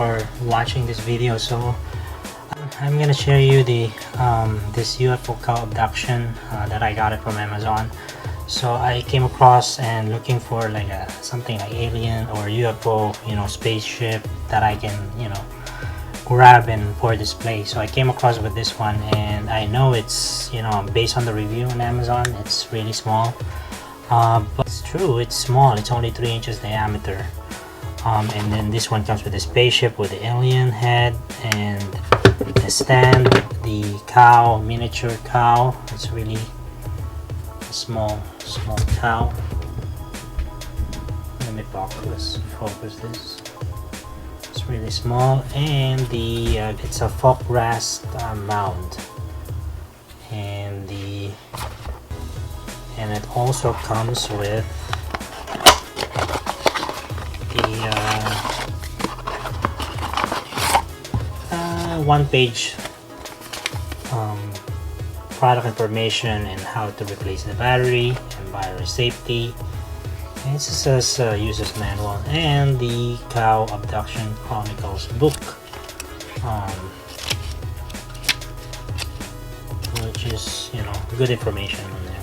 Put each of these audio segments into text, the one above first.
for watching this video. So I'm gonna share you the this UFO cow abduction that I got it from Amazon. So I came across and looking for like something like alien or UFO, spaceship that I can grab and for display. So I came across with this one, and I know it's based on the review on Amazon, it's really small, but it's true, it's small. It's only 3 inches diameter, and then this one comes with a spaceship with the alien head and the stand, the cow, miniature cow. It's really a small cow. Let me focus this. It's really small, and the it's a folk rest mound, and it also comes with the one-page product information and how to replace the battery and battery safety. And it says user's manual and the Cow Abduction Chronicles book, which is good information on there.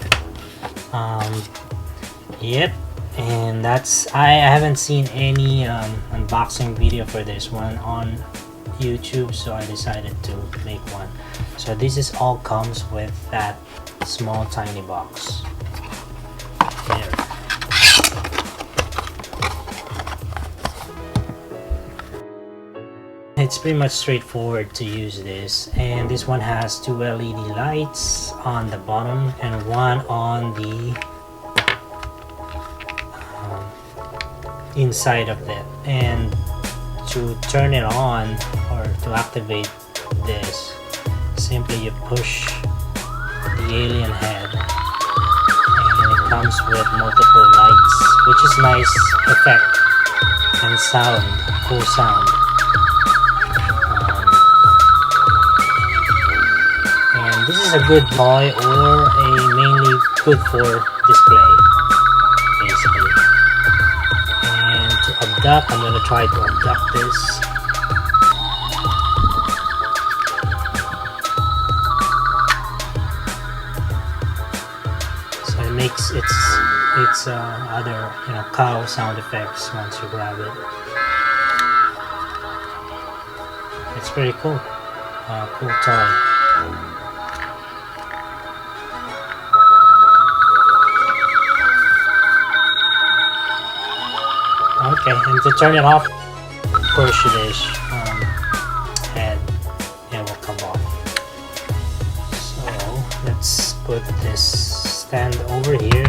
Yep, and that's I haven't seen any unboxing video for this one on YouTube, so I decided to make one. So this all comes with that small tiny box. There. It's pretty much straightforward to use this, and this one has 2 LED lights on the bottom and one on the inside of it. And to turn it on or to activate this, simply you push the alien head, and it comes with multiple lights, which is nice effect and sound, cool sound. This is a good toy, or mainly good for display, basically. And to abduct, I'm going to try to abduct this. So it makes its other cow sound effects once you grab it. It's pretty cool. Cool toy. Okay, and to turn it off, push this head and it will come off. So let's put this stand over here